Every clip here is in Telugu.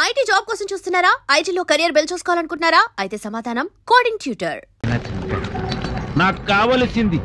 ఐటీ జాబ్ కోసం చూస్తున్నారా? ఐటీలో కెరియర్ బిల్డ్ చూసుకోవాలనుకుంటున్నారా? అయితే సమాధానం కోడింగ్ ట్యూటర్. నాకు కావలసింది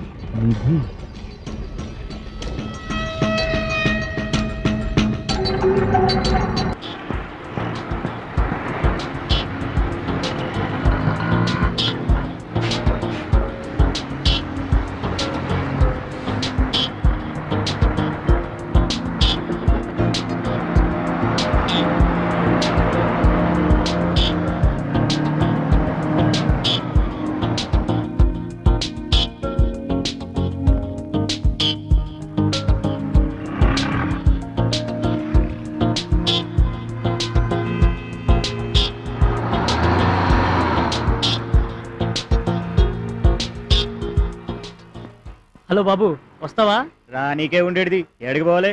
హలో బాబు, వస్తావా? రా, నీకే ఉండేది. ఎక్కడికి పోవాలి?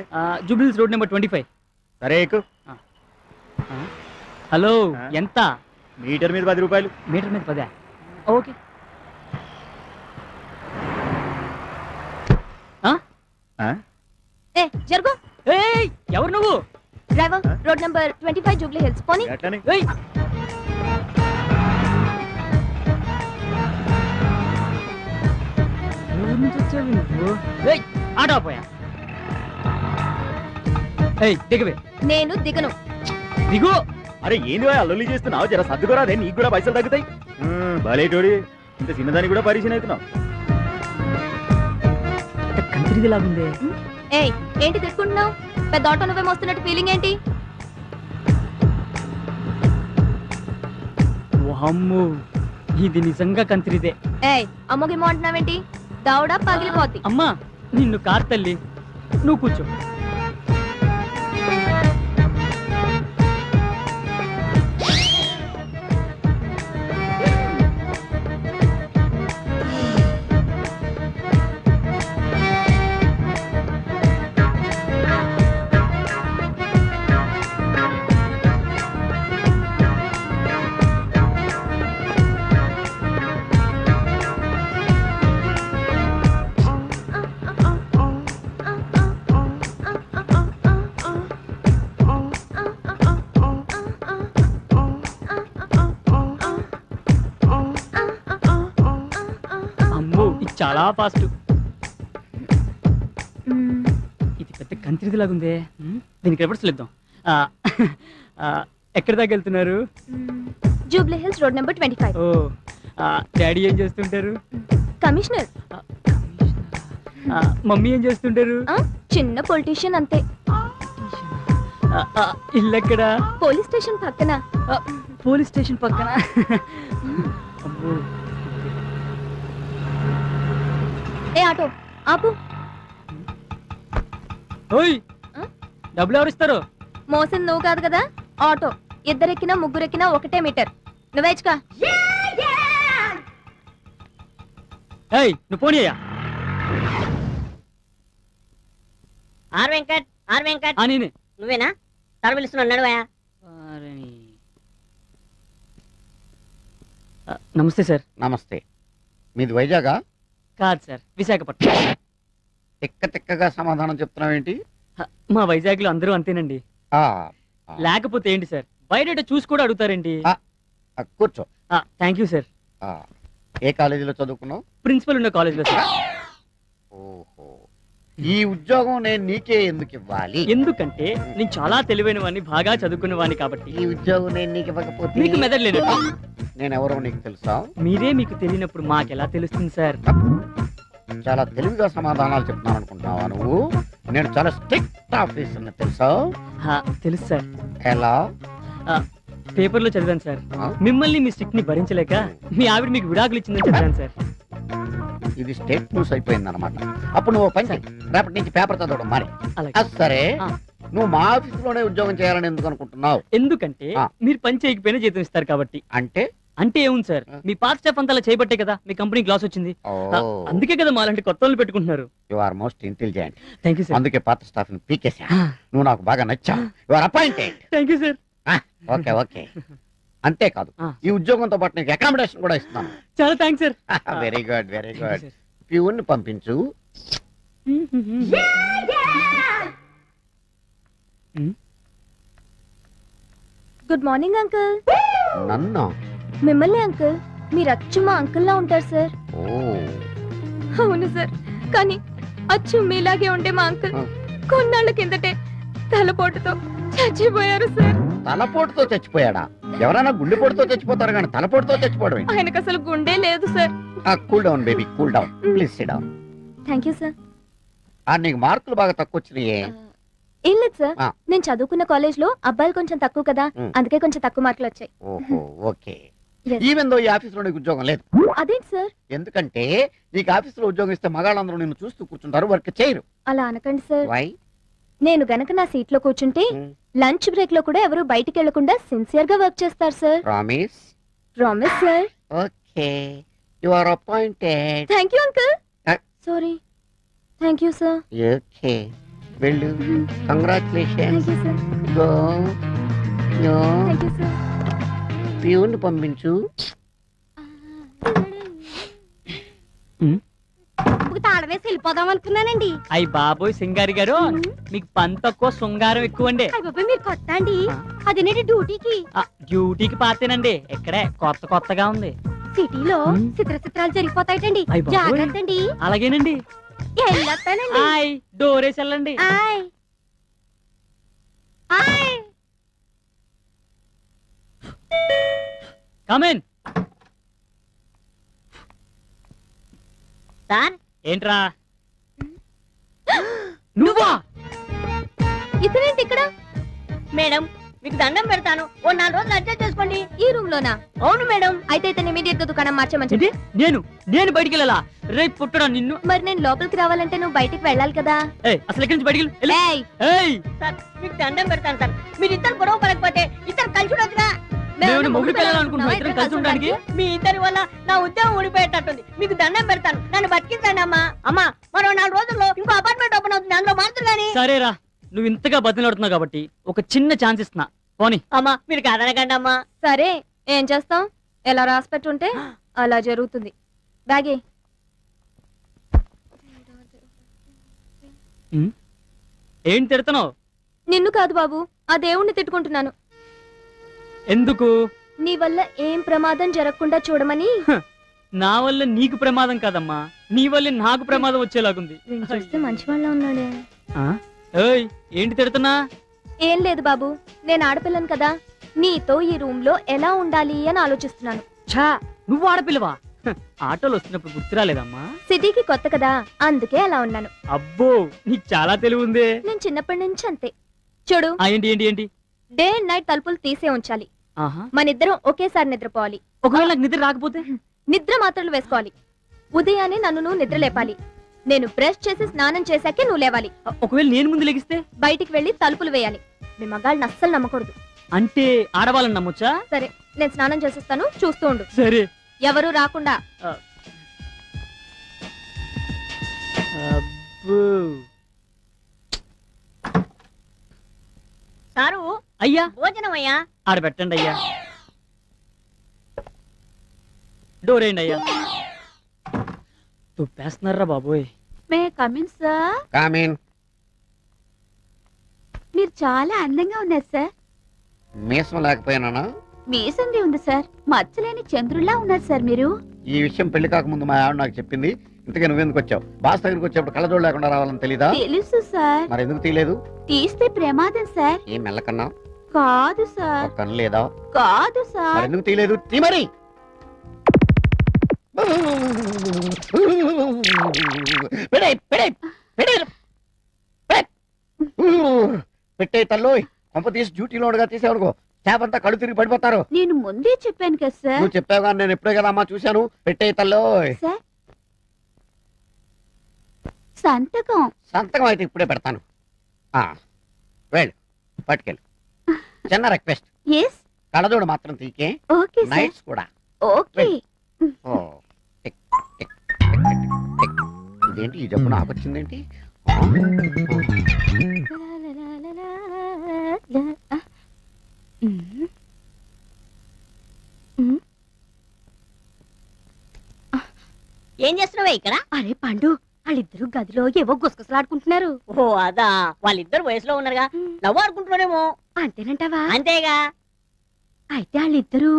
Jubilee Hills road number 25. సరే ఎక్కు. హలో, ఎంత? మీటర్ మీద 10 రూపాయలు. మీటర్ మీద 10? ఓకే. జరుగు. ఎవరు నువ్వు? Driver, road number 25 Jubilee hills. పోనీ. ఆటో పోయా. దిగవే. నేను దిగను. దిగు. అరే ఏంది అల్లొల్లి చేస్తున్నావు? జర సర్దుకోరా, అదే నీకు కూడా పైసలు తగ్గుతాయి. బాలేటోడి, ఇంత చిన్నదానికి కూడా పరిచయం అవుతున్నావు. కంత్రిది లాగుంది. ఏంటి తిట్టుకుంటున్నావు? పెద్ద ఆటో నువ్వే మోస్తున్నట్టు ఫీలింగ్ ఏంటి? అమ్మో, ఇది నిజంగా కంత్రిదే. అమ్మోగేమో అంటున్నావేంటి? దావుడా పగిలిపోద్ది. అమ్మా, నిన్ను కార్ తల్లి, నువ్వు కూర్చో. చాలా ఫాస్ట్. ఇది పెద్ద కంత్రిది లాగుందే. దీనికి రివర్స్ లేద్దాం. ఎక్కడి దాకా వెళ్తున్నారు? Jubilee hills road number 25. ఓ, డాడీ ఏం చేస్తుంటారు? కమిషనర్. మమ్మీ ఏం చేస్తుంటారు? చిన్న పొలిటీషియన్ అంతే. ఇల్లు ఎక్కడ? పోలీస్ స్టేషన్ పక్కన. పోలీస్ స్టేషన్ పక్కన. ఆటో ఆపు. ఓయ్, డబ్బులు ఎవరు ఇస్తారు? మోసింది నువ్వు కాదు కదా. ఆటో ఇద్దరెక్కినా ముగ్గురెక్కినా ఒకటే మీటర్. నువ్వేచ్చుకా. నువ్వు పోనీయ్యా. R Venkat, R Venkat. నేనే. నువ్వేనా? సార్ పిలుస్తున్నాడు, నడువయా. నమస్తే సార్. నమస్తే. మీది వైజాగా? కాదు సార్, విశాఖపట్నం. తిక్కగా సమాధానం చెప్తున్నావు ఏంటి? మా వైజాగ్ లో అందరూ అంతేనండి. లేకపోతే ఏంటి సార్, బయట చూసి కూడా అడుగుతారేంటి? కూర్చో. Thank you sir. ఏ కాలేజీలో చదువుకున్నావు? ప్రిన్సిపల్ ఉన్న కాలేజీలో సార్. ఓహో, ఈ ఉద్యోగం నేను నీకే ఎందుకు ఇవ్వాలి? ఎందుకంటే నేను చాలా తెలివైన వాడిని, బాగా చదువుకున్న వాడిని కాబట్టి. ఈ ఉద్యోగం నేను నీకు ఇవ్వకపోతే మీకు మెదడు లేనట్టు. నేను ఎవరో నీకు తెలుసా? మీరే మీకు తెలియనప్పుడు మాకెలా తెలుస్తుంది సార్? చాలా తెలివిగా సమాధానాలు చెప్తున్నాను అనుకుంటున్నావా నువ్వు? నేను చాలా స్ట్రిక్ట్ ఆఫీసర్ని, తెలుసా? తెలుసు సార్. ఎలా? పేపర్లో చదివాను సార్. మిమ్మల్ని మీ స్ట్రిక్ట్ ని భరించలేక మీ ఆవిడ మీకు విడాకులు ఇచ్చిందని చదివాను సార్. ఇది స్టేట్ న్యూస్ అయిపోయింది అనమాట. అప్పుడు నువ్వు పని రేపటి నుంచి పేపర్ చదవడం మరి. సరే, నువ్వు మా ఆఫీసులోనే ఉద్యోగం చేయాలని ఎందుకు అనుకుంటున్నావు? ఎందుకంటే మీరు పని చేయకపోయినా జీతం ఇస్తారు కాబట్టి. అంటే ఏముంది సార్, మీ పాత స్టాఫ్ అంతా అలా చేయబట్టే కదా మీ కంపెనీ గ్లాస్ వచ్చింది. అందుకే కదా మాలాంటి కొత్త వాళ్ళు పెట్టుకుంటున్నారు. You are most intelligent. Thank you sir. అందుకే పాత స్టాఫ్ ని పీకేసా. నువ్వు నాకు బాగా నచ్చావు. You are appointed. Thank you sir. Okay okay. అంతేకాదు, ఈ ఉద్యోగంతో పాటు నీకు అకామిడేషన్ కూడా ఇస్తున్నాను. చాలా thanks sir. Very good very good. Peon ని పంపించు. Good morning uncle. నన్ను? మిమ్మల్ని అంకుల్. మీరు అచ్చు మా అంకుల్ లా ఉంటారు సార్. ఓ అవును సార్, కానీ అచ్చు మీలాగే ఉండే మా అంకుల్ కొన్నాళ్ళ కిందటే తలపోటుతో చచ్చిపోయారు సార్. తలపోటుతో చచ్చిపోయాడా? ఎవరైనా గుండెపోటుతో చచ్చిపోతారు కానీ తలపోటుతో చచ్చిపోవడం? ఆయనకు అసలు గుండె లేదు sir. Cool down baby, cool down. Please SIT down. Thank you sir. నీకు మార్కులు బాగా తక్కువ వచ్చినాయే? ఏం లేదు సార్, నేను చదువుకున్న కాలేజ్ లో అబ్బాయిలు కొంచెం తక్కువ కదా, అందుకే కొంచెం తక్కువ మార్కులు వచ్చాయి. ఓహో ఓకే. ఈవెన్ దో ఈ ఆఫీసులో నీకు ఉద్యోగం లేదు. అదేంటి సార్? ఎందుకంటే నీకు ఆఫీసులో ఉద్యోగం ఇస్తే మగాళ్ళందరూ నిన్ను చూస్తూ కూర్చుంటారు, వర్క్ చేయరు. అలా అనకండి సార్. వై? నేను గనక నా సీట్ లో కూర్చుంటే లంచ్ బ్రేక్ లో కూడా ఎవరు బయటికి వెళ్లకుండా సిన్సియర్ గా వర్క్ చేస్తారు sir. Promise? Promise sir. Okay, you are appointed. Thank you uncle. Sorry. Thank you sir. Okay, వెళ్ళు. Congratulations. Thank you sir. Go. Yo. Thank you sir. Peon పంపించు. తాళ వేసి వెళ్ళిపోదాం అనుకున్నానండి. అయ్యి బాబోయ్ సింగారి గారు, మీకు పని తక్కువ శృంగారం ఎక్కువ అండి. మీరు కొత్త అండి? అదేనండి డ్యూటీకి. డ్యూటీకి పాతేనండి, ఇక్కడే కొత్త కొత్తగా ఉంది. సిటీలో చిత్రాలు జరిగిపోతాయిటండి, జాగ్రత్త అండి. అలాగేనండి. డోరేసి వెళ్ళండి. కమేన్. సార్ ఏంట్రా? నువ్వా? ఇతనేంటి ఇక్కడ? మేడం మీకు దండం పెడతాను, ఓ 4 రోజులు అడ్జస్ట్ చేసుకోండి. ఈ రూమ్ లోనా? అవును మేడం. అయితే ఇతను ఇమీడియట్ గా దుకాణం మార్చమని. నేను బయటికి వెళ్ళాలా? రేపు పుట్టడా నిన్ను? మరి నేను లోపలికి రావాలంటే నువ్వు బయటికి వెళ్ళాలి కదా. అసలు ఎక్కడి నుంచి బయటికి సార్ మీకు దండం పెడతాను సార్, మీరు ఇద్దరు గొడవ పడకపోతే ఇద్దరు కలిసి ఉండొచ్చుగా. కలిసి ఉండడానికి మీ ఇద్దరి వల్ల నా ఉద్యోగం ఊడిపోయేటట్టుంది. మీకు దండం పెడతాను, నన్ను బతికించండి అమ్మా. అమ్మా మరో 4 రోజుల్లో ఇంకో అపార్ట్మెంట్ ఓపెన్ అవుతుంది, అందులో మారుతుంది. కానీ సరేరా, నువ్వు ఇంతగా బతిలాడుతున్నావు కాబట్టి ఒక చిన్న ఛాన్స్ ఇస్తున్నా, పోనీ. అమ్మా మీరు కాదనకండి అమ్మా. సరే, ఏం చేస్తాం? ఎలా రాసి పెట్టుంటే అలా జరుగుతుంది. బ్యాగే. ఏం తిడుతున్నావు? నిన్ను కాదు బాబు, ఆ దేవుణ్ణి తిట్టుకుంటున్నాను. ఎందుకు? నీ వల్ల ఏం ప్రమాదం జరగకుండా చూడమని. నా వల్ల నీకు ప్రమాదం కాదమ్మా, నీ వల్ల నాకు ప్రమాదం వచ్చేలాగుంది. చూస్తే మంచి వాళ్ళ ఉన్నాడే. ఏంటి తిడుతున్నా? ఏం లేదు బాబు, నేను ఆడపిల్లను కదా, నీతో ఈ రూమ్ లో ఎలా ఉండాలి అని ఆలోచిస్తున్నాను. ఛా, నువ్వు ఆడపిల్లవా? ఆటోలు వస్తున్నప్పుడు గుర్తు రాలేదమ్మా? సిటీకి కొత్త కదా, అందుకే అలా ఉన్నాను. అబ్బో, నీకు చాలా తెలివి ఉంది. నేను చిన్నప్పటి నుంచి అంతే. చూడు, ఏంటి ఏంటి ఏంటి? డే అండ్ నైట్ తలుపులు తీసే ఉంచాలి. ఆహా. మనిద్దరం ఒకేసారి నిద్రపోవాలి. ఒకవేళ నాకు నిద్ర రాకపోతే? నిద్ర మాత్రలు వేసుకోవాలి. ఉదయాన్నే నన్ను నువ్వు నిద్ర లేపాలి. నేను బ్రష్ చేసి స్నానం చేశాకే నువ్వు లేవాలి. ఒకవేళ నేను ముందు లెగిస్తే? బయటికి వెళ్లి తలుపులు వేయాలి. మీ మగాళ్ళని అస్సలు నమ్మకూడదు. అంటే ఆడవాళ్ళని నమ్మొచ్చా? సరే, నేను స్నానం చేసేస్తాను, చూస్తూ ఉండు. సరే. ఎవరు రాకుండా. సారు అయ్యా, భోజనం అయ్యా. ఆడబెట్టండి అయ్యా. డోర్ వేయండి అయ్యా. తుప్పేస్తున్నారా బాబోయ్. May come in sir. కమిన్. మీరు చాలా అందంగా ఉన్నారు సార్. మీసం లేకపోయినా? మీసంది ఉంది సార్, మచ్చలేని చంద్రుల్లా ఉన్నారు సార్ మీరు. ఈ విషయం పెళ్లి కాకముందు మా ఆవిడ నాకు చెప్పింది. ఇంతకీ నువ్వెందుకు వచ్చావు? బాస్ దగ్గరికి వచ్చేప్పుడు కళ్ళజోడు లేకుండా రావాలని తెలీదా? తెలుసు సార్. మరి ఎందుకు తీయలేదు? తీస్తే ప్రమాదం సార్. ఏం మెల్లకన్నా? కాదు సార్. కన్ను లేదా? కాదు సార్. మరి ఎందుకు తీయలేదు? తీ మరి. పెట్టే తల్లోయ్, కొంప తీసి డ్యూటీలో ఉండగా తీసేవనుకో, స్టాఫ్ అంతా కళ్ళు తిరిగి పడిపోతారు. నేను ముందే చెప్పాను కదా సార్. నువ్వు చెప్పావు కానీ నేను ఎప్పుడే కదా అమ్మా చూశాను. పెట్టే తల్లోయ్. సంతకం. సంతకం అయితే ఇప్పుడే పెడతాను. వెళ్ళు, పట్టుకెళ్ళు. చిన్న రిక్వెస్ట్, కళ్ళజోడు మాత్రం తీకే. ఓకే నైట్స్ కూడా. ఓకే. ఇదేంటి ఈ జబ్బు నాకు వచ్చిందేంటి? ఏం చేస్తున్నావే ఇక్కడ? అరే పండు, వాళ్ళిద్దరు గదిలో ఏవో గుసగుసలాడుకుంటున్నారు. ఓ అదా, వాళ్ళిద్దరు వయసులో ఉన్నారుగా, నవ్వు ఆడుకుంటున్నారేమో. అంతేనంటావా? అంతేగా. అయితే వాళ్ళిద్దరూ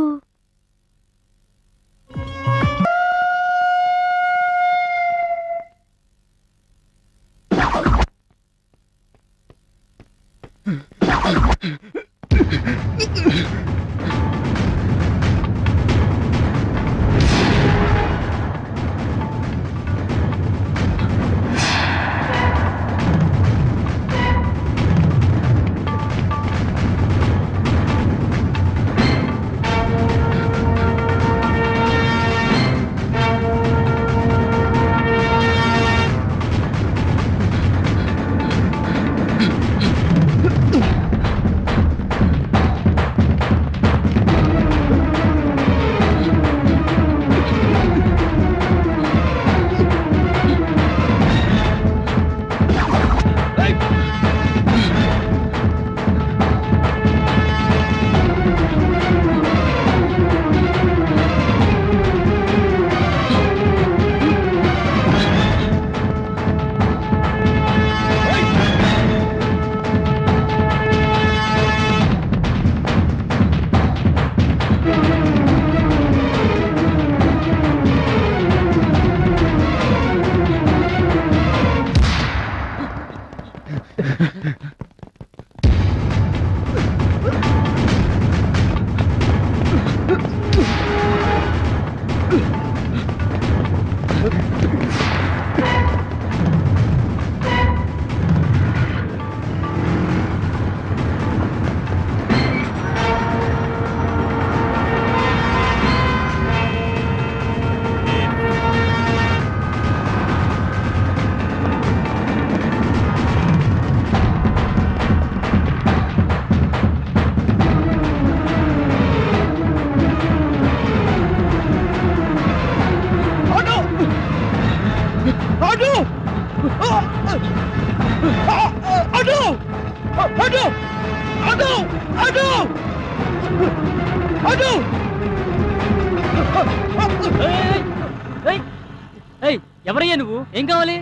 ఎవరయ్యా నువ్వు? ఏం కావాలి?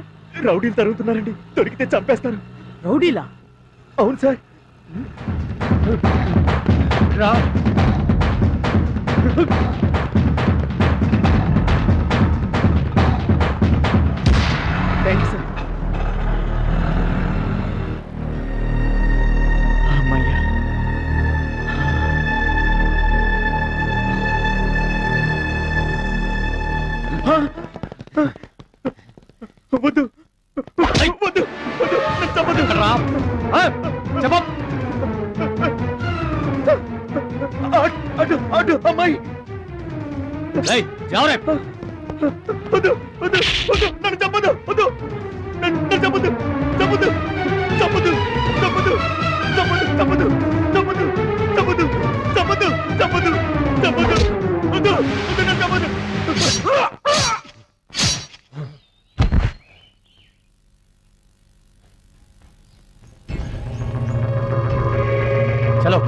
రౌడీలు తరుగుతున్నారండి, దొరికితే చంపేస్తారు. రౌడీలా? అవును సార్. రా. Thank you sir. అమ్మయ్యా. వద్దు వద్దు వద్దు, చెప్పదు. అటు అటు అమ్మాయి. వద్దు వద్దు వద్దు, నన్ను చంపదు. వద్దు, నన్ను చంపదు. చంపదు చంపదు చంపదు చంపదు చంపదు చంపదు చంపదు చంపదు చంపదు చంపదు. వద్దు వద్దు, నన్ను చంపదు. చలో.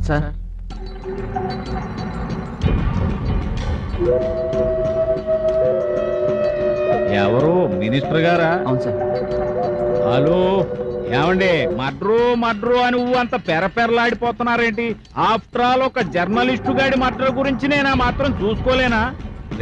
సార్, ఎవరు? మినిస్టర్ గారా? అవును సార్. హలో, ఏమండి? మడ్రు అని అంత పెరపెరలాడిపోతున్నారేంటి? ఆఫ్టర్ ఆల్ ఒక జర్నలిస్టు గాడి మర్డర్ గురించి నేనా మాత్రం చూసుకోలేనా?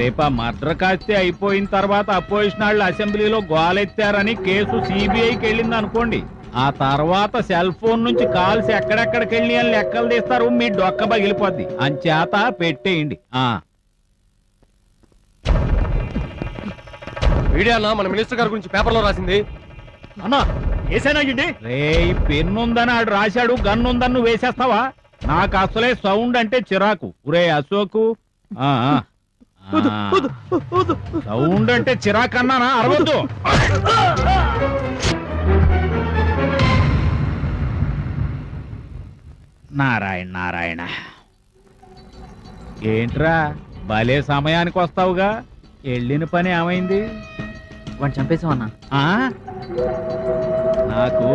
రేపా మర్డర్ కాస్తే అయిపోయిన తర్వాత అపోజిషన్ వాళ్ళు అసెంబ్లీలో గోలెత్తారని కేసు సిబిఐకి వెళ్ళింది అనుకోండి. ఆ తర్వాత సెల్ ఫోన్ నుంచి కాల్స్ ఎక్కడెక్కడికి వెళ్ళి అని లెక్కలు తీస్తారు, మీ డొక్క పగిలిపోద్ది. అంచేత పెట్టేయండి. మీడియా మన మినిస్టర్ గారి గురించి పేపర్లో రాసింది. అన్నా ఏసైనా రే, పెన్నుందని ఆడు రాశాడు, గన్నుందని నువ్వు వేసేస్తావా? నాకు అసలే సౌండ్ అంటే చిరాకు. ఒరే అశోకు, సౌండ్ అంటే చిరాకు అన్నానా? అరవద్దు. నారాయణ నారాయణ, ఏంట్రా భలే సమయానికి వస్తావుగా? వెళ్ళిన పని ఏమైంది? వాడిని చంపేసామన్నా. నాకు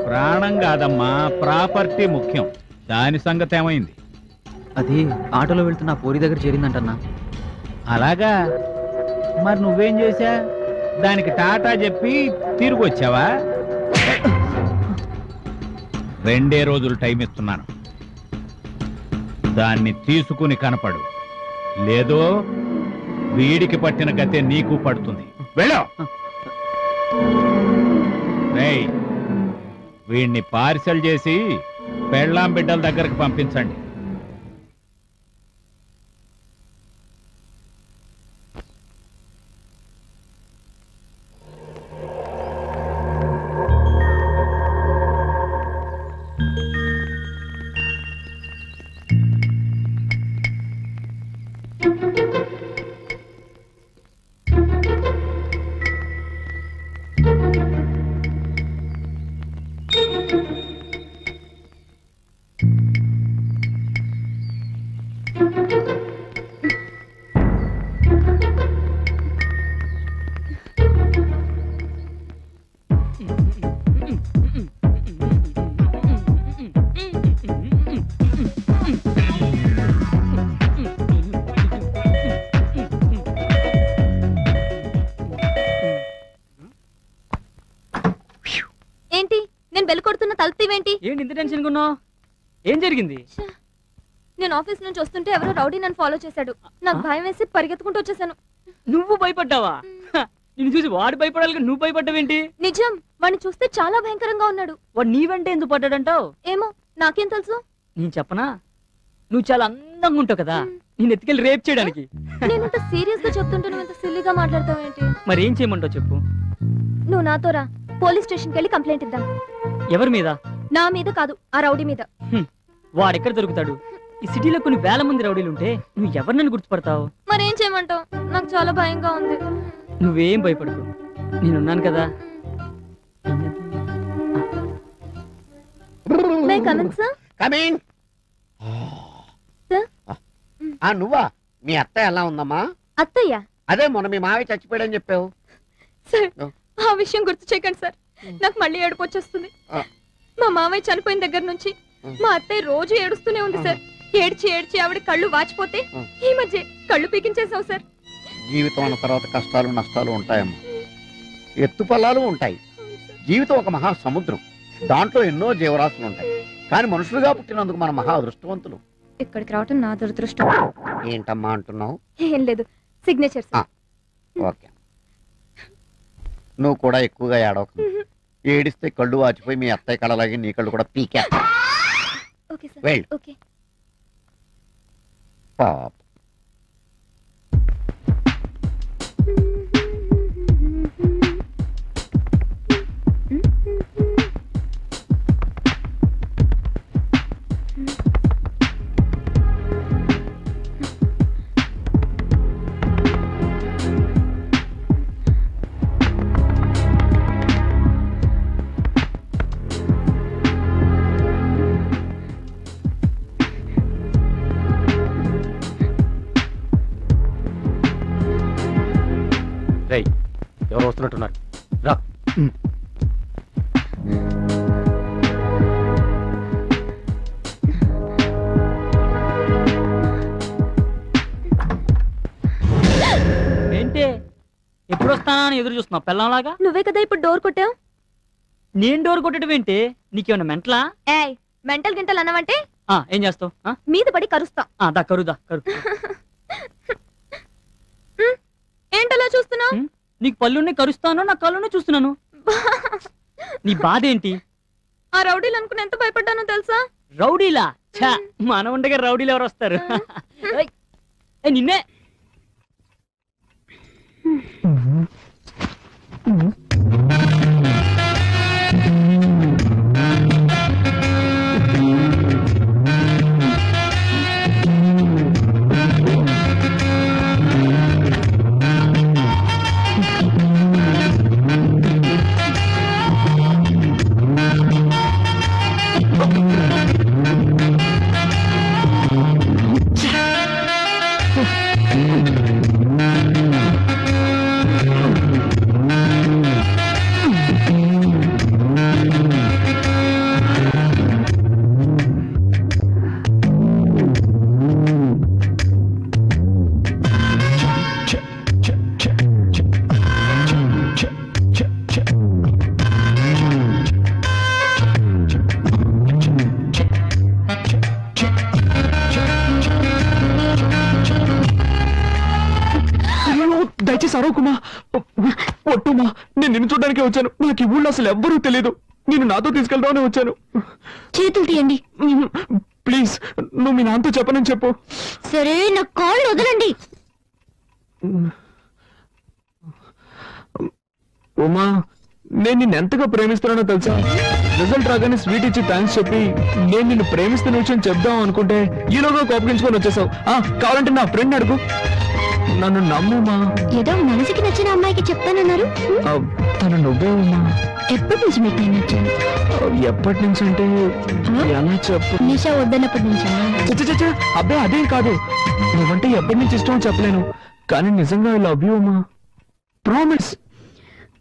ప్రాణం కాదమ్మా, ప్రాపర్టీ ముఖ్యం. దాని సంగతి ఏమైంది? అది ఆటోలో వెళ్తున్న పోరి దగ్గర చేరిందంటన్నా. అలాగా? మరి నువ్వేం చేశా? దానికి టాటా చెప్పి తిరిగి వచ్చావా? 2 రోజులు టైం ఇస్తున్నాను, దాన్ని తీసుకుని కనపడు. లేదో వీడికి పట్టిన గతే నీకు పడుతుంది. వెళ్ళు. రేయ్, వీడిని పార్సల్ చేసి పెళ్ళాం బిడ్డల దగ్గరకు పంపించండి. ఏంటి ఇంత టెన్షన్ ఉన్నావు? ఏం జరిగింది? నేను ఆఫీస్ నుంచి వస్తుంటే ఎవరో రౌడీ నన్ను ఫాలో చేశాడు. నాకు భయం వేసి పరిగెత్తుకుంటూ వచ్చేసాను. నువ్వు భయపడ్డావా? నిన్ను చూసి వాడు భయపడాలి, నువ్వు భయపడ్డావేంటి? నిజం, వాడిని చూస్తే చాలా భయంకరంగా ఉన్నాడు. వాడు నీ వెంట ఎందుకు పడ్డాడంటావు? ఏమో, నాకేం తెలుసు. నేను చెప్పనా? నువ్వు చాలా అందంగా ఉంటావు కదా, నేను ఎత్తుకెళ్ళి రేప్ చేయడానికి. నేను ఇంత సీరియస్ గా చెప్తుంటే నువ్వు ఇంత సిల్లీగా మాట్లాడతావు ఏంటి? మరి ఏం చేయమంటావు చెప్పు. నువ్వు నాతో రా, పోలీస్ స్టేషన్కి వెళ్ళి కంప్లైంట్ ఇద్దాం. ఎవరి మీద? నా మీద కాదు, ఆ రౌడీ మీద. వాడెక్కడ దొరుకుతాడు? ఈ సిటీలో కొన్ని వేల మంది రౌడీలు ఉంటే నువ్వు ఎవరినని గుర్తుపడతావు? మరేం చేయమంటావు? నాకు చాలా భయంగా ఉంది. నువ్వేం భయపడకు, నేనున్నాను కదా. నువ్వా? మీ అత్త ఎలా ఉందమ్మా? అత్తయ్య? అదే మొన్న మీ మావి చచ్చిపోయాడని చెప్పావు. సార్, ఆ విషయం గుర్తు చేయకండి సార్, నాకు మళ్ళీ ఏడుపు వచ్చేస్తుంది. మా మావయ్య చనిపోయిన దగ్గర నుంచి మా అత్తయ్య రోజు ఏడుస్తూనే ఉంది సార్. ఏడ్చి ఏడ్చి ఆవిడ కళ్ళు వాచిపోతే ఈ మధ్య కళ్ళు పీకించేసావు సార్. జీవితం అన్న తర్వాత కష్టాలు నష్టాలు ఉంటాయమ్మా, ఎత్తుపల్లాలు ఉంటాయి. జీవితం ఒక మహా సముద్రం, దాంట్లో ఎన్నో జీవరాశులు ఉంటాయి. కానీ మనుషులుగా పుట్టినందుకు మన మహా అదృష్టవంతులు. ఇక్కడికి రావటం నా దురదృష్టం. ఏంటమ్మా అంటున్నావు? ఏం లేదు, సిగ్నేచర్. ఓకే, నువ్వు కూడా ఎక్కువగా ఏడవకు. ఏడిస్తే కళ్ళు వాచిపోయి మీ అత్తయ్య కళ్ళలాగే నీ కళ్ళు కూడా పీకే. పాప ఎవరు వస్తున్నట్టున్నారు? రా. ఏంటి ఎప్పుడు వస్తానా అని ఎదురు చూస్తున్నావు పెళ్ళంలాగా? నువ్వే కదా ఇప్పుడు డోర్ కొట్టావు. నేను డోర్ కొట్టడం ఏంటి? నీకేమన్నా మెంటలా? ఏయ్, మెంటల్ గింటల్ అన్నావంటే ఏం చేస్తావు? మీద పడి కరుస్తా. దా కరుదా కరు. ఏంటలా చూస్తున్నావు? నీకు పళ్ళుని కరుస్తాను, నా కళ్ళుని చూస్తున్నాను. నీ బాధ ఏంటి? ఆ రౌడీలు అనుకుని ఎంత భయపడ్డానో తెలుసా? రౌడీలా? మన ఉండగా రౌడీలు ఎవరు వస్తారు? నిన్నే. దయచేసి అరవకుమా. ఒట్టుమా, నేను నిన్ను చూడడానికే వచ్చాను. నాకు ఈ ఊళ్ళో అసలు ఎవ్వరూ తెలియదు. నేను నాతో తీసుకెళ్దామని వచ్చాను. చేతులు తీయండి ప్లీజ్. నువ్వు మీ నాన్నతో చెప్పనని చెప్పు. సరే, నా కాళ్ళు వదలండి. ఉమా, నేను నిన్ను ఎంతగా ప్రేమిస్తున్నానో తెలుసా? రిజల్ట్ రాగానే స్వీట్ ఇచ్చి థ్యాంక్స్ చెప్పి నేను నిన్ను ప్రేమిస్తున్న విషయం చెప్దాం అనుకుంటే ఈలోగా కోపగించుకొని వచ్చేసావు. కావాలంటే నా ఫ్రెండ్ అడుగు. నన్ను నమ్ముమా. ఏదో మనసుకి నచ్చిన అమ్మాయికి చెప్తానన్నారు. తను నువ్వే ఉమా. ఎప్పటి నుంచి మీకు నేను నచ్చాను? ఎప్పటి నుంచి అంటే ఎలా చెప్పు? నిషా వద్దన్నప్పటి నుంచా? అబ్బాయి అదేం కాదు. నువ్వంటే ఎప్పటి నుంచి ఇష్టం చెప్పలేను, కానీ నిజంగా I love you Uma. Promise,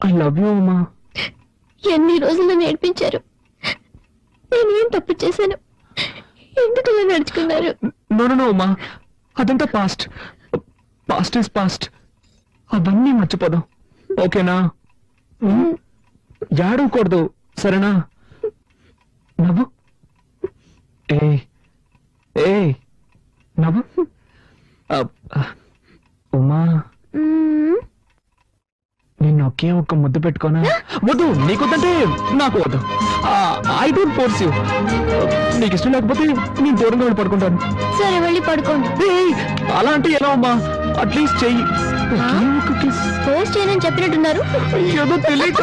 I love you Uma. ఎన్ని రోజులు నేర్పించారు. నేనేం తప్పు చేశాను? ఎందుకు ఇలా నడుచుకున్నారు? నో ఉమా, అదంతా పాస్ట్. Past is past. అవన్నీ మర్చిపోదాం, ఓకేనా? ఏడవకూడదు, సరేనా? నవ్వు. ఏ నవ్వు. ఉమా, నిన్ను ఒకే ఒక్క ముద్దు పెట్టుకోనా? వద్దు, నీకొద్దంటే నాకు వద్దు. I don't force you. నీకు ఇష్టం లేకపోతే నేను దూరంగా వెళ్ళి పడుకుంటాను. సరే, వెళ్ళి పడుకోండి. అలా అంటే ఎలా అమ్మా? అట్లీస్ట్ చెయ్యి. ఫోర్స్ చేయనని చెప్పినట్టున్నారు. ఏదో తెలియక.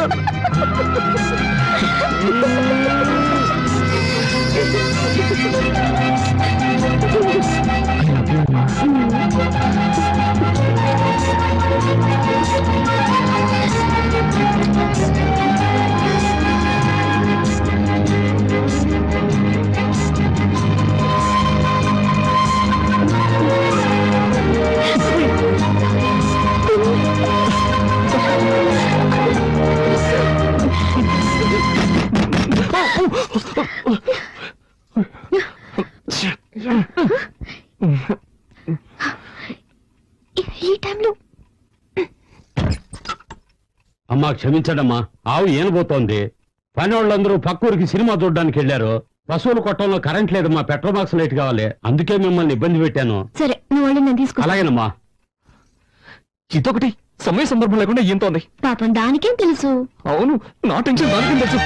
ఈ టైంలో అమ్మా క్షమించడమ్మా, ఆవు ఏనబోతోంది. పని వాళ్ళందరూ పక్కూరికి సినిమా చూడడానికి వెళ్ళారు. పశువుల కొట్టంలో కరెంట్ లేదమ్మా, పెట్రోల్ బాక్స్ లైట్ కావాలి. అందుకే మిమ్మల్ని ఇబ్బంది పెట్టాను. సరే, నువ్వు వాళ్ళు నేను తీసుకు. అలాగేనమ్మా. ఇదొకటి సమయ సందర్భం లేకుండా ఏంతోంది. పాపం దానికేం తెలుసు? అవును, నా టెన్షన్ దానికేం తెలుసు.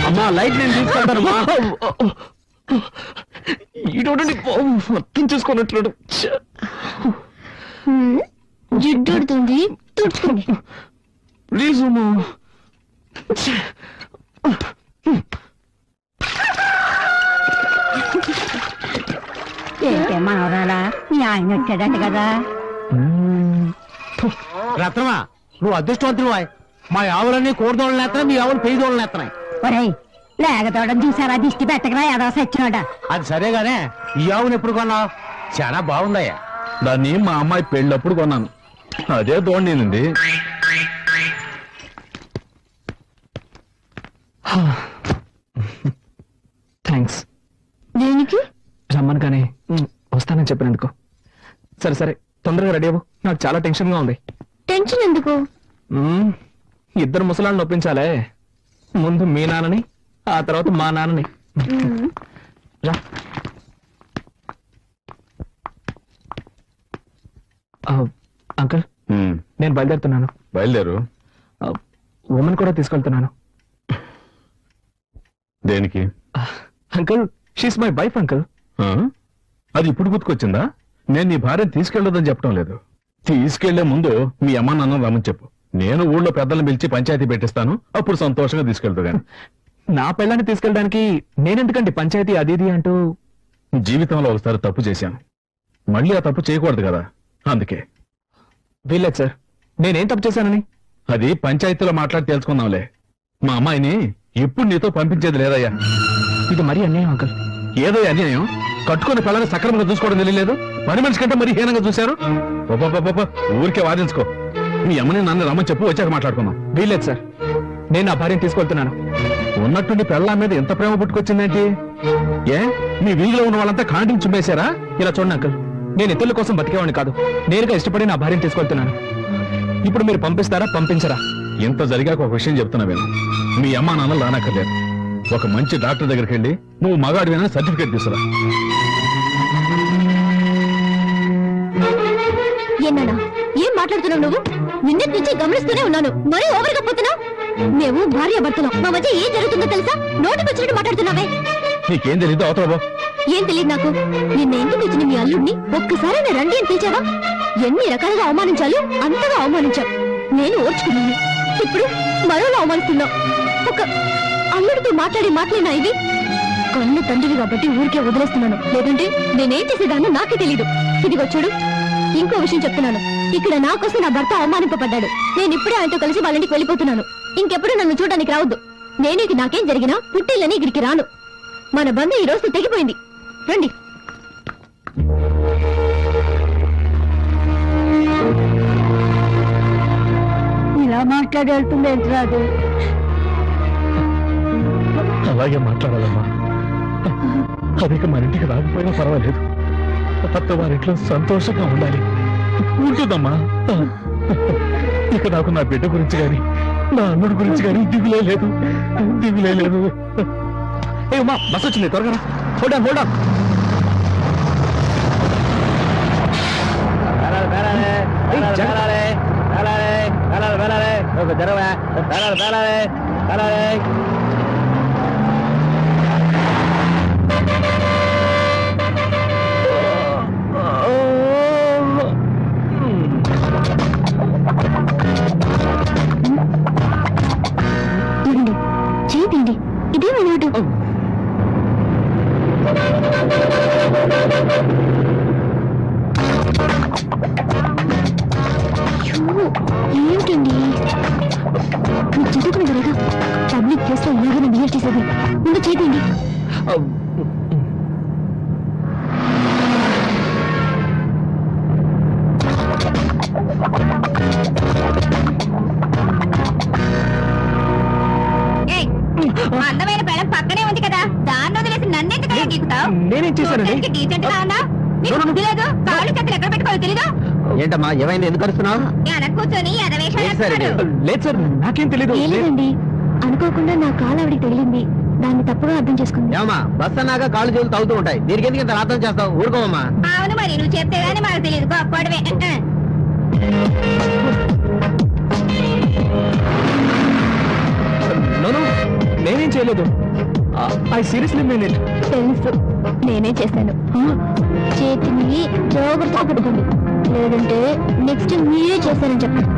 అమ్మా, లైట్ నేను తీసుకుంటానమ్మా. ఈడోడండి అర్థం చేసుకున్నట్లు. జిడ్డుతుంది, తుడుచుకోండి ప్లీజ్ అమ్మా. ఏంటే మనవరాలా, మీ ఆయన వచ్చాడంట కదా? రత్నమా, నువ్వు అదృష్టవంతుడు. మా ఆవులన్నీ కోడిదోళ్ళని ఎత్తనా, మీ ఆవులు పెయ్యదోళ్ళని ఎత్తనాయి. ఒరేయ్, లేగతోడం చూసారా? దిష్టి పెట్టకరా, ఏదో సచ్చినాడా? అది సరేగానే, ఈ ఆవును ఎప్పుడు కొన్నావు? చాలా బాగుందయ్యా. దాన్ని మా అమ్మాయి పెళ్ళప్పుడు కొన్నాను. అదే దోండింది. థ్యాంక్స్. దేనికి? రమ్మను కానీ వస్తానని చెప్పినందుకు. సరే సరే, తొందరగా రెడీ అవ్వు. నాకు చాలా టెన్షన్ గా ఉంది. టెన్షన్ ఎందుకు? ఇద్దరు ముసలాళ్ళని ఒప్పించాలే. ముందు మీ నాన్నని, ఆ తర్వాత మా నాన్నని. రా. అంకుల్, నేను బయలుదేరుతున్నాను. బయలుదేరు. ఉమెన్ కూడా తీసుకెళ్తున్నాను. దేనికి? Uncle, she's my wife uncle. అది ఇప్పుడు గుర్తుకొచ్చిందా? నేను నీ భార్యను తీసుకెళ్లొద్దని చెప్పడం లేదు. తీసుకెళ్లే ముందు మీ అమ్మ నాన్న రమ్మని చెప్పు. నేను ఊళ్ళో పెద్దలను పిలిచి పంచాయతీ పెట్టిస్తాను. అప్పుడు సంతోషంగా తీసుకెళ్తా. గాని నా పెళ్ళాన్ని తీసుకెళ్ళడానికి నేనెందుకండి పంచాయతీ అది ఇది అంటూ? జీవితంలో ఒకసారి తప్పు చేశాను, మళ్ళీ ఆ తప్పు చేయకూడదు కదా, అందుకే. వీల్లేదు సార్, నేనేం తప్పు చేశానని? అది పంచాయతీలో మాట్లాడి తెలుసుకుందాంలే. మా అమ్మాయిని ఎప్పుడు నీతో పంపించేది లేదయ్యా. ఇది మరీ అన్యాయం అంకుల్. ఏదో అన్యాయం? కట్టుకుని పిల్లల్ని సక్రమంగా చూసుకోవడం తెలియలేదు. పని మనిషి కంటే మరీ హీనంగా చూశారు. ఊరికే వాదించుకో. మీ అమ్మని నన్ను రమ్మని చెప్పు, వచ్చాక మాట్లాడుకుందాం. వీల్లేదు సార్, నేను నా భార్యను తీసుకెళ్తున్నాను. ఉన్నట్టుండి పెళ్ళ మీద ఎంత ప్రేమ పుట్టుకొచ్చిందేంటి? ఏ మీ వీధిలో ఉన్న వాళ్ళంతా కాంటిని చుమ్మేశారా? ఇలా చూడండి అంకుల్, నేను ఇతరుల కోసం బతికేవాడిని కాదు. నేరుగా ఇష్టపడి నా భార్యను తీసుకెళ్తున్నాను. ఇప్పుడు మీరు పంపిస్తారా, పంపించరా? ఇంత జరిగాక ఒక విషయం చెప్తున్నా విను. మీ అమ్మా నాన్నలు రానక్కర్లేదు. ఒక మంచి డాక్టర్ దగ్గరికి వెళ్ళి నువ్వు మగాడివేనని సర్టిఫికేట్ తీసుకురా. ఏనానా ఏం మాట్లాడుతున్నావు నువ్వు? నిన్నటి నుంచి గమనిస్తూనే ఉన్నాను, మరీ ఓవర్ గా పోతున్నావు. మేము భార్య భర్తలం, మా మధ్య ఏం జరుగుతుందో తెలుసా? నోటికి వచ్చినట్టు మాట్లాడుతున్నావే. నీకేం తెలీదు అవతల ఏం తెలియదు నాకు. నిన్న ఇంటికి వచ్చిన మీ అల్లుడిని ఒక్కసారి రండి అని పిలిచావా? ఎన్ని రకాలుగా అవమానించాలో అంతగా అవమానించావు. నేను ఓర్చుకున్నాను, ఇప్పుడు మరోలా అవమానిస్తున్నావు. ఒక అల్లుడితో మాట్లాడినా ఇవి కన్ను తండ్రివి కాబట్టి ఊరికే వదిలేస్తున్నాను, లేదంటే నేనేం చేసేదాన్ని నాకే తెలీదు. ఇదిగో చూడు, ఇంకో విషయం చెప్తున్నాను. ఇక్కడ నా కోసం నా భర్త అవమానింపబడ్డాడు. నేను ఇప్పుడే ఆయనతో కలిసి వాళ్ళ ఇంటికి వెళ్ళిపోతున్నాను. ఇంకెప్పుడు నన్ను చూడడానికి రావద్దు. నేను ఇక నాకేం జరిగినా పుట్టిల్లని ఇక్కడికి రాను. మన బంధం ఈ రోజు తెగిపోయింది. రండి. ఇలా మాట్లాడి వెళ్తుంది ఏంట్రాదు? అలాగే మాట్లాడాలమ్మా. అదిక మన ఇంటికి రాకపోయినా పర్వాలేదు, అత్త వారింట్లో సంతోషంగా ఉండాలి. ఉంటుందమ్మా. ఇక నాకు నా బిడ్డ గురించి గాని నా అన్నుడి గురించి గాని దిగులే లేదు. ఏమా బస్ వచ్చింది, త్వరగా హోల్డ్ ఆన్. చేయండి, ఇదే అలవాటు. ఏమిటండి మీరు చదువుకునేదరగా పబ్లిక్ ప్లేస్ లో ఇలాగనే బిహేవ్ చేసేది. ముందు చేయండి. అందమైన పెళ్ళం పక్కనే ఉంది కదా, దాన్ని వదిలేసి నన్నెందుకు గీకుతావు? నేనేం చేశానండి? డీసెంట్ గా ఉన్నా, నీకు బుద్ధి లేదు. కాళ్ళు చేతులు ఎక్కడ పెట్టుకోవాలి తెలీదా? ఏంటమ్మా ఏమైంది, ఎందుకు అరుస్తున్నావు? వెనక కూర్చొని లేదు సార్, నాకేం తెలీదు. లేదండి, అనుకోకుండా నా కాలు ఆవిడికి తగిలింది, దాన్ని తప్పుగా అర్థం చేసుకుంది. ఏమా బస్ అన్నాక కాళ్ళు చేతులు తగ్గుతూ ఉంటాయి, దీనికి ఎందుకు ఇంత అర్థం చేస్తావు? ఊరుకోమమ్మా. అవును మరి, నువ్వు చెప్తే గానీ మాకు తెలియదు. గొప్పడవే. నేనేం చేయలేదు. I seriously mean it. తెలుసు, నేనే చేశాను. చేతిని జాగ్రత్తగా పెట్టుకోండి, లేదంటే నెక్స్ట్ మీరే చేశారని చెప్పండి.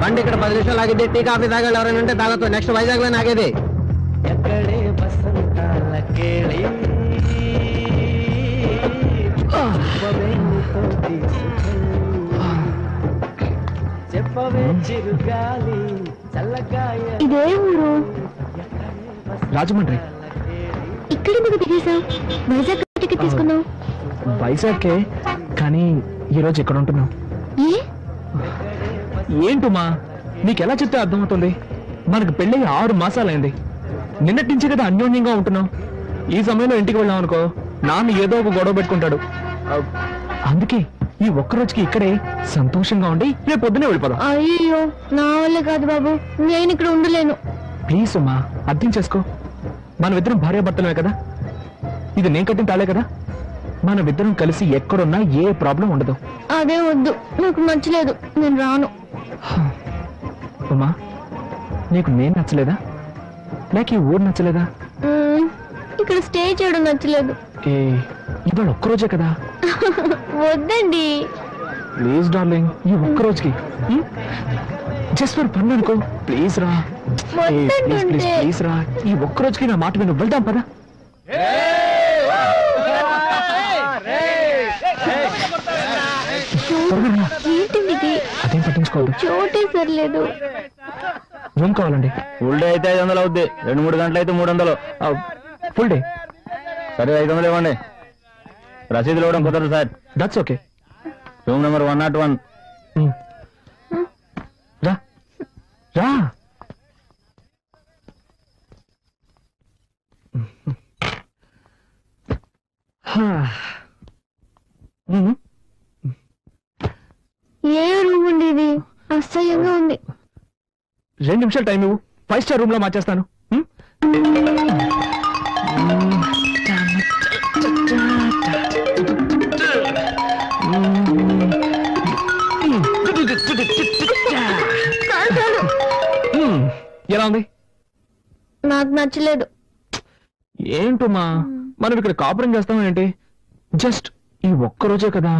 బండి ఇక్కడ 10 నిమిషాలు ఆగిద్ది. టీ కాఫీ తాగాలి, ఎవరైనా ఉంటే తాగొచ్చు. నెక్స్ట్ వైజాగ్ లో ఆగేది. ఇదే ఊరు? రాజమండ్రి. ఇక్కడ ఎందుకు దిగేశావు? వైజాగ్ టికెట్ తీసుకున్నావు. వైజాగ్కే, కానీ ఈరోజు ఇక్కడ ఉంటున్నావు. ఏంటమ్మా నీకెలా చెప్తే అర్థమవుతుంది? మనకు పెళ్ళి 6 మాసాలైంది. నిన్నటి నుంచి కదా అన్యోన్యంగా ఉంటున్నాం. ఈ సమయంలో ఇంటికి వెళ్ళాం అనుకో, నాన్న ఏదో ఒక గొడవ పెట్టుకుంటాడు. అందుకే ఈ ఒక్కరోజుకి ఇక్కడే సంతోషంగా ఉండి రేపు పొద్దునే వెళ్ళిపోదాం. అయ్యో నా వల్ల కాదు బాబు, నేను ఇక్కడ ఉండలేను. ప్లీజ్ అమ్మా, అర్థం చేసుకో. మనమిద్దరం భార్యాభర్తలమే కదా, ఇది నేను కట్టిన తాళే కదా. మనమిద్దరం కలిసి ఎక్కడున్నా ఏ ప్రాబ్లం ఉండదు. అదే వద్దు, నాకు నచ్చలేదు, నేను రాను. అమ్మా, నీకు నేను నచ్చలేదా, లేక ఈ ఊరు నచ్చలేదా? ఇక్కడ స్టే చేయడం నచ్చలేదు. ఇవాళ ఒక్కరోజే కదా. వద్దండి ప్లీజ్ డార్లింగ్, ఈ ఒక్కరోజుకి జస్ట్ ఫర్ ఫన్ అనుకో. ప్లీజ్ రా, ప్లీజ్ రా, ఈ ఒక్కరోజుకి నా మాట విను. వెళ్దాం పదా. ఏంటిది? అదేం పట్టించుకోవద్దు. చోటే సర్లేదు. రూమ్ కావాలండి. ఫుల్ డే అయితే 500 అవుద్ది, 2-3 గంటలు అయితే 300. ఫుల్ డే సరే 500 ఇవ్వండి. రసీదులు ఇవ్వడం కుదరదు sir. That's okay. Room number 101. రా రా. ఏ రూమ్ ఉండేది? అస్సలు 2 నిమిషాలు టైం ఇవ్వు, 5 స్టార్ రూమ్ లో మార్చేస్తాను. ఎలా ఉంది? నాకు నచ్చలేదు. ఏంటమ్మా, మనం ఇక్కడ కాపురం చేస్తాం ఏంటి? జస్ట్ ఈ ఒక్కరోజే కదా.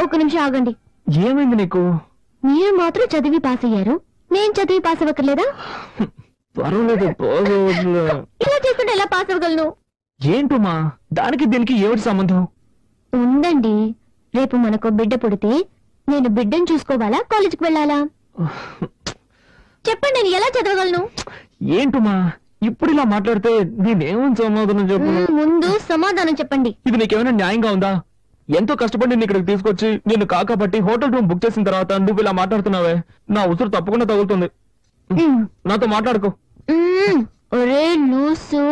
ఒక నిమిషం ఆగండి. ఏమైంది నీకు? మీరు మాత్రం చదివి పాస్ అయ్యారు, నేను చదివి పాస్ అవ్వక్కర్లేదా? పర్వాలేదు, ఇలా చేస్తుంటే ఎలా పాస్ అవ్వగలను? ఏంటమ్మా, దానికి దీనికి ఏమిటి సంబంధం? ఉందండి. రేపు మనకు బిడ్డ పుడితే నేను బిడ్డను చూసుకోవాలా, కాలేజీకి వెళ్ళాలా? చెప్పండి, నేను ఎలా చదవగలను? ఏంటమ్మా ఇప్పుడు ఇలా మాట్లాడితే నేనేమని సమాధానం చెప్పు? ముందు సమాధానం చెప్పండి. ఇది నీకేమైనా న్యాయంగా ఉందా? ఎంతో కష్టపడి నేను ఇక్కడికి తీసుకొచ్చి నిన్ను కాకపట్టి హోటల్ రూమ్ బుక్ చేసిన తర్వాత నువ్వు ఇలా మాట్లాడుతున్నావే, నా ఉసురు తప్పకుండా తగులుతుంది. నాతో మాట్లాడుకో. ఒరే లూసు,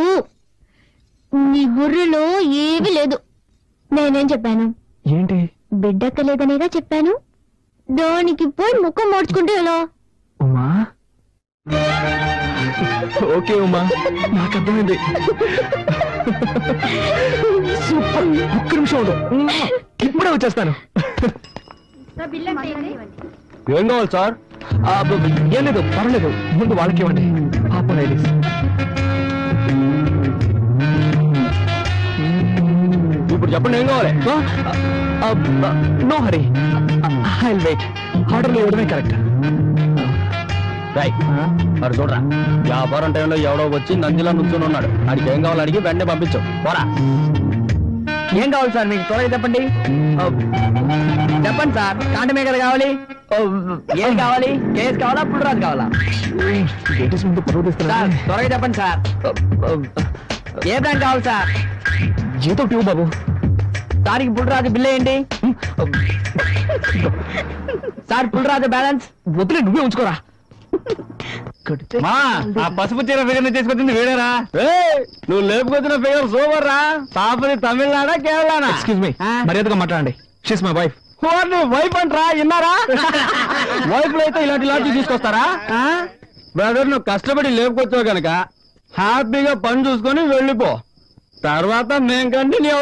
నీ బుర్రలో ఏమీ లేదు. నేనేం చెప్పాను? ఏంటి? బిడ్డక్కలేదనేగా చెప్పాను. దానికి పోయి ముఖం మార్చుకుంటే ఎలా? ఉమా, ఓకే ఉమా, నాకు అర్థమైంది. సూపర్, ఒక్క నిమిషం ఉండు, ఇప్పుడే వచ్చేస్తాను. ఏం కావాలి సార్? ఏం లేదు, పర్వాలేదు, ముందు వాళ్ళకి ఇవ్వండి. పాప లేడీస్. ఇప్పుడు చెప్పండి, ఏం కావాలి? No hurry, I will wait. ఆర్డర్లు ఇవ్వడమే కరెక్ట్. మరి చూడరా, వ్యాపారం టైంలో ఎవడో వచ్చి నందిలా నుంచుని ఉన్నాడు. వాడికి ఏం కావాలి అడిగి వెంటనే పంపించు. పోరా. ఏం కావాలి సార్ మీకు? త్వరగా చెప్పండి. చెప్పండి సార్, కాంటమే కదా కావాలి. ఏం కావాలి? కేసు కావాలా, పుల్లరాజు కావాలా? సార్ త్వరగా చెప్పండి సార్. ఏ బ్యాంక్ కావాలి సార్? ఏదో ట్యూ బాబు. సార్కి పుల్లరాజు బిల్ ఏంటి సార్? పుల్లరాజు బ్యాలెన్స్ వదిలే, నువ్వే ఉంచుకోరా. మా ఆ పసుపు చీర ఫిగర్ తీసుకొచ్చింది వేడేరా? నువ్వు లేపుకొచ్చిన ఫిగర్ సూపర్ రా. పాపది తమిళనాడా కేరళనా? ఎక్స్క్యూజ్ మీ, మర్యాదగా మాట్లాడండి. She's my wife. వైఫ్ అంటరా? విన్నారా? వైఫ్ లో అయితే ఇలాంటి తీసుకొస్తారా? బ్రదర్, నువ్వు కష్టపడి లేపుకొచ్చావు కనుక హ్యాపీగా పని చూసుకొని వెళ్ళిపో. తర్వాత మేం continue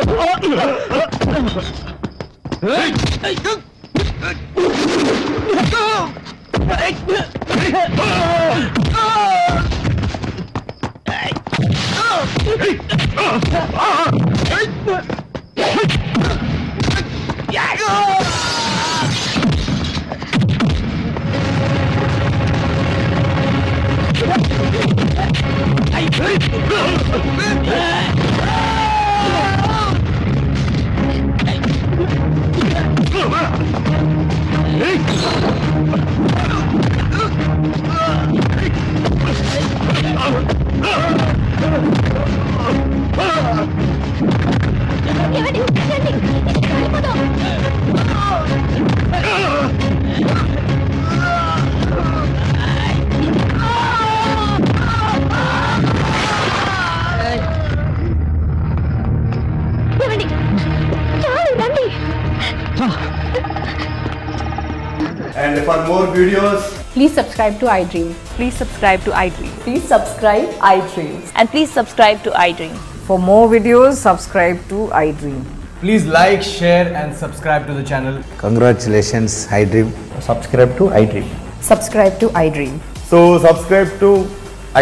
And for more videos, please subscribe to iDream. Please subscribe to iDream. Please subscribe iDream. And please subscribe to iDream. For more videos, subscribe to iDream. please like, share and subscribe to the channel. Congratulations, iDream. Subscribe to iDream. Subscribe to iDream. So subscribe to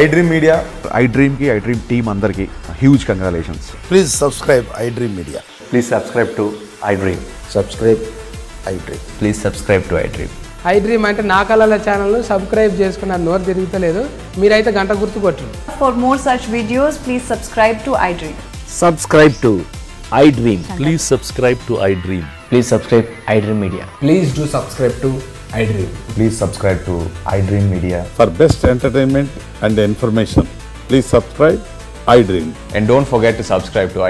iDream Media. iDream ki iDream team andar ki huge congratulations. Please subscribe iDream Media. Please subscribe to iDream. Subscribe iDream. Please subscribe to iDream. iDream అంటే నా కళల ఛానల్ సబ్స్క్రైబ్ చేసుకున్న నోరు తిరుగుతలేదు. మీరైతే గంట గుర్తు కొట్టండి. For more such videos, please subscribe to iDream. Subscribe to iDream. Please subscribe to iDream. Please subscribe iDream Media. Please do subscribe to iDream. Please subscribe to iDream Media. For best entertainment and information, please subscribe iDream. And don't forget to subscribe to iDream.